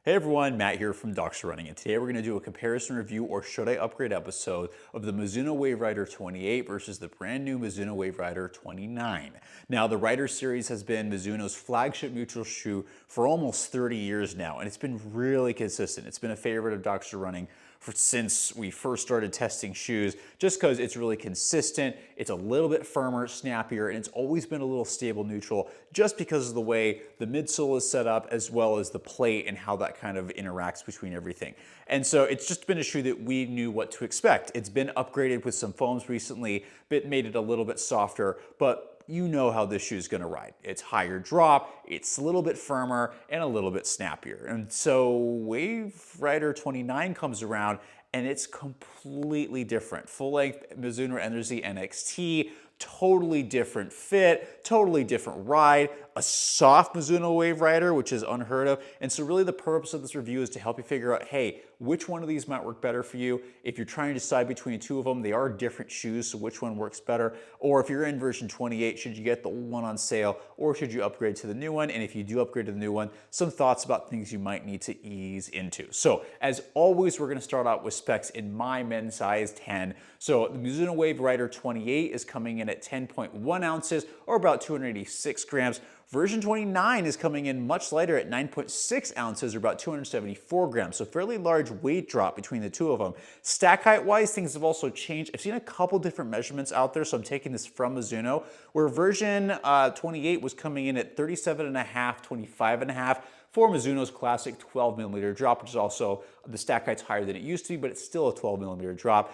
Hey everyone, Matt here from Docs Running, and today we're going to do a comparison review or should I upgrade episode of the Mizuno Wave Rider 28 versus the brand new Mizuno Wave Rider 29. Now, the Rider series has been Mizuno's flagship neutral shoe for almost 30 years now, and it's been really consistent. It's been a favorite of Docs Running since we first started testing shoes, just because it's really consistent, it's a little bit firmer, snappier, and it's always been a little stable neutral just because of the way the midsole is set up as well as the plate and how that kind of interacts between everything. And so it's just been a shoe that we knew what to expect. It's been upgraded with some foams recently, but made it a little bit softer, but you know how this shoe is going to ride. It's higher drop, it's a little bit firmer, and a little bit snappier. And so Wave Rider 29 comes around and it's completely different. Full length Mizuno Energy NXT, totally different fit, totally different ride, a soft Mizuno Wave Rider, which is unheard of. And so really the purpose of this review is to help you figure out, hey, which one of these might work better for you? If you're trying to decide between two of them, they are different shoes, so which one works better? Or if you're in version 28, should you get the old one on sale or should you upgrade to the new one? And if you do upgrade to the new one, some thoughts about things you might need to ease into. So as always, we're gonna start out with specs in my men's size 10. So the Mizuno Wave Rider 28 is coming in at 10.1 ounces or about 286 grams. Version 29 is coming in much lighter at 9.6 ounces or about 274 grams, so fairly large weight drop between the two of them. Stack height wise, things have also changed. I've seen a couple different measurements out there, so I'm taking this from Mizuno, where version 28 was coming in at 37.5, 25.5 for Mizuno's classic 12 millimeter drop, which is also, the stack height's higher than it used to be, but it's still a 12 millimeter drop.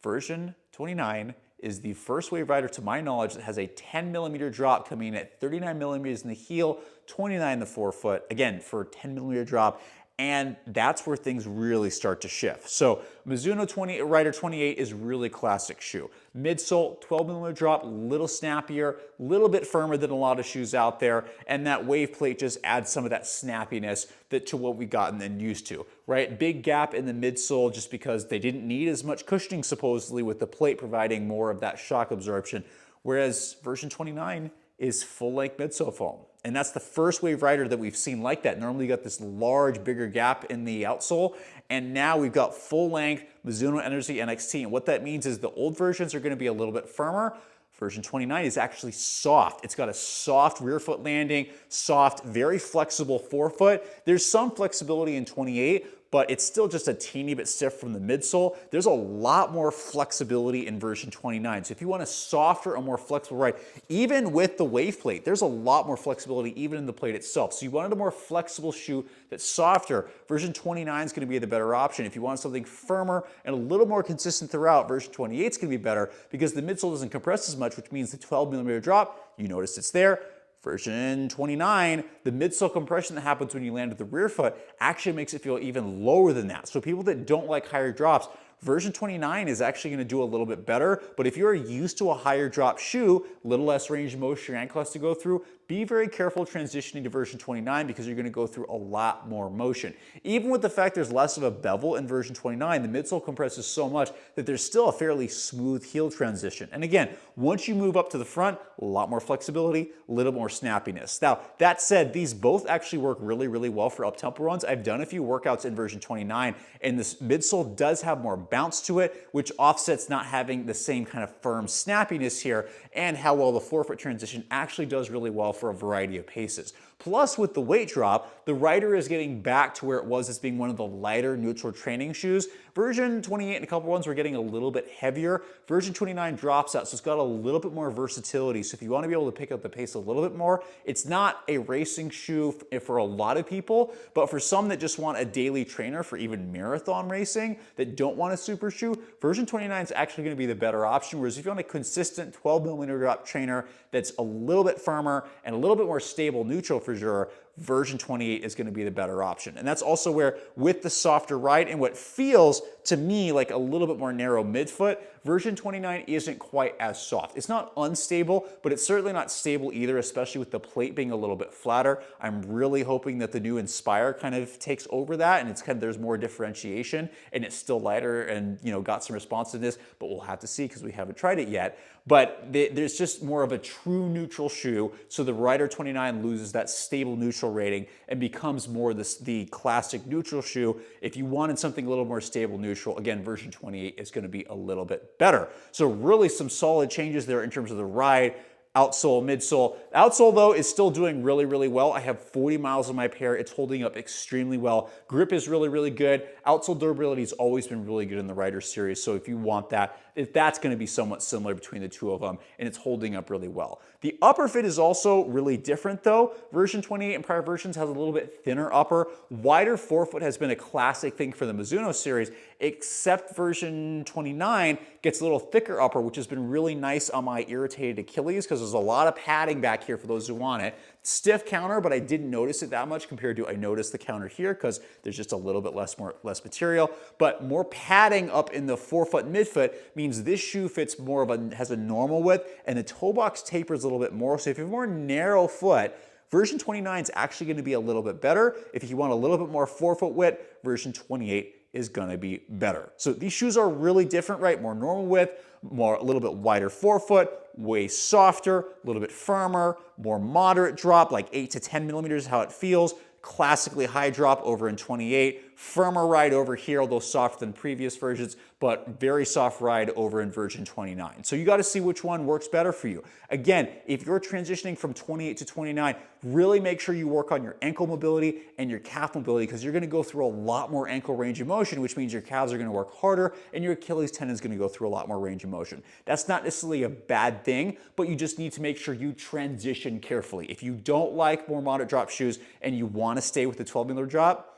Version 29 is the first Wave Rider, to my knowledge, that has a 10 millimeter drop coming in at 39 millimeters in the heel, 29 in the forefoot, again, for a 10 millimeter drop. And that's where things really start to shift. So Mizuno Rider 28 is really classic shoe. Midsole, 12 millimeter drop, little snappier, little bit firmer than a lot of shoes out there, and that wave plate just adds some of that snappiness to what we gotten and used to, right? Big gap in the midsole just because they didn't need as much cushioning supposedly, with the plate providing more of that shock absorption, whereas version 29 is full-length midsole foam. And that's the first Wave Rider that we've seen like that. Normally you got this large, bigger gap in the outsole, and now we've got full-length Mizuno Energy NXT. And what that means is the old versions are going to be a little bit firmer. Version 29 is actually soft. It's got a soft rear foot landing, soft, very flexible forefoot. There's some flexibility in 28, but it's still just a teeny bit stiff from the midsole. There's a lot more flexibility in version 29. So if you want a softer or more flexible ride, even with the wave plate, there's a lot more flexibility even in the plate itself. So you wanted a more flexible shoe that's softer, version 29 is gonna be the better option. If you want something firmer and a little more consistent throughout, version 28 is gonna be better because the midsole doesn't compress as much, which means the 12 millimeter drop, you notice it's there. Version 29, the midsole compression that happens when you land with the rear foot actually makes it feel even lower than that. So people that don't like higher drops, version 29 is actually going to do a little bit better. But if you're used to a higher drop shoe, a little less range of motion your ankle has to go through, be very careful transitioning to version 29 because you're going to go through a lot more motion. Even with the fact there's less of a bevel in version 29, the midsole compresses so much that there's still a fairly smooth heel transition. And again, once you move up to the front, a lot more flexibility, a little more snappiness. Now, that said, these both actually work really, really well for up-tempo runs. I've done a few workouts in version 29, and this midsole does have more bounce to it, which offsets not having the same kind of firm snappiness here, and how well the forefoot transition actually does really well for a variety of paces. Plus, with the weight drop, the Rider is getting back to where it was as being one of the lighter neutral training shoes. Version 28 and a couple ones were getting a little bit heavier. Version 29 drops out, so it's got a little bit more versatility. So if you want to be able to pick up the pace a little bit more, it's not a racing shoe for a lot of people, but for some that just want a daily trainer for even marathon racing, that don't want a super shoe, version 29 is actually going to be the better option. Whereas if you want a consistent 12 millimeter drop trainer that's a little bit firmer and a little bit more stable neutral for sure, version 28 is going to be the better option. And that's also where, with the softer ride and what feels to me like a little bit more narrow midfoot, version 29 isn't quite as soft. It's not unstable, but it's certainly not stable either, especially with the plate being a little bit flatter. I'm really hoping that the new Inspire kind of takes over that, and it's kind of, there's more differentiation and it's still lighter and, you know, got some responsiveness, but we'll have to see because we haven't tried it yet. But there's just more of a true neutral shoe, so the Rider 29 loses that stable neutral neutral rating and becomes more the classic neutral shoe. If you wanted something a little more stable neutral, again, version 28 is going to be a little bit better. So really some solid changes there in terms of the ride. Outsole, midsole. Outsole, though, is still doing really, really well. I have 40 miles on my pair. It's holding up extremely well. Grip is really, really good. Outsole durability has always been really good in the Rider series, so if you want that, if that's going to be somewhat similar between the two of them, and it's holding up really well. The upper fit is also really different, though. Version 28 and prior versions has a little bit thinner upper. Wider forefoot has been a classic thing for the Mizuno series, except version 29 gets a little thicker upper, which has been really nice on my irritated Achilles because there's a lot of padding back here for those who want it. Stiff counter, but I didn't notice it that much compared to I noticed the counter here because there's just a little bit less material. But more padding up in the forefoot and midfoot means this shoe fits more of a, has a normal width, and the toe box tapers a little bit more. So if you have more narrow foot, version 29 is actually going to be a little bit better. If you want a little bit more forefoot width, version 28 is going to be better. So these shoes are really different, right? More normal width, a little bit wider forefoot, way softer, a little bit firmer, more moderate drop, like 8 to 10 millimeters, how it feels. Classically high drop over in 28, firmer ride over here, although softer than previous versions, but very soft ride over in version 29. So you got to see which one works better for you. Again, if you're transitioning from 28 to 29, really make sure you work on your ankle mobility and your calf mobility because you're going to go through a lot more ankle range of motion, which means your calves are going to work harder and your Achilles tendon is going to go through a lot more range of motion. That's not necessarily a bad thing, but you just need to make sure you transition carefully. If you don't like more moderate drop shoes and you want to stay with the 12mm drop,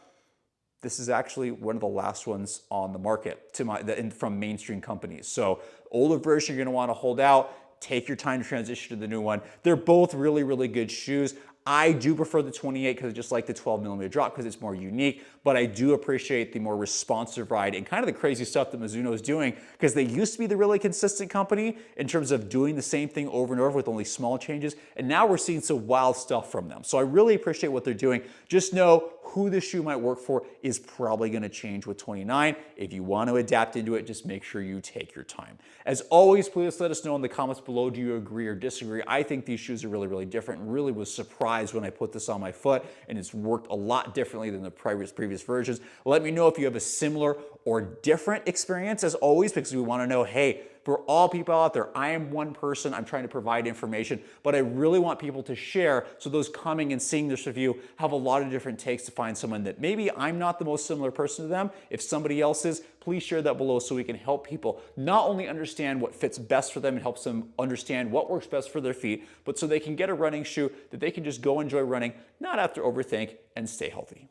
this is actually one of the last ones on the market from mainstream companies. So older version you're going to want to hold out. Take your time to transition to the new one. They're both really, really good shoes. I do prefer the 28 because I just like the 12mm drop because it's more unique, but I do appreciate the more responsive ride and kind of the crazy stuff that Mizuno is doing because they used to be the really consistent company in terms of doing the same thing over and over with only small changes, and now we're seeing some wild stuff from them. So I really appreciate what they're doing. Just know who this shoe might work for is probably going to change with 29. If you want to adapt into it, just make sure you take your time. As always, please let us know in the comments below, do you agree or disagree? I think these shoes are really, really different and really was surprised when I put this on my foot, and it's worked a lot differently than the previous versions. Let me know if you have a similar or different experience as always, because we want to know, hey, for all people out there, I am one person, I'm trying to provide information, but I really want people to share so those coming and seeing this review have a lot of different takes to find someone that maybe I'm not the most similar person to them. If somebody else is, please share that below so we can help people not only understand what fits best for them and helps them understand what works best for their feet, but so they can get a running shoe that they can just go enjoy running, not have to overthink, and stay healthy.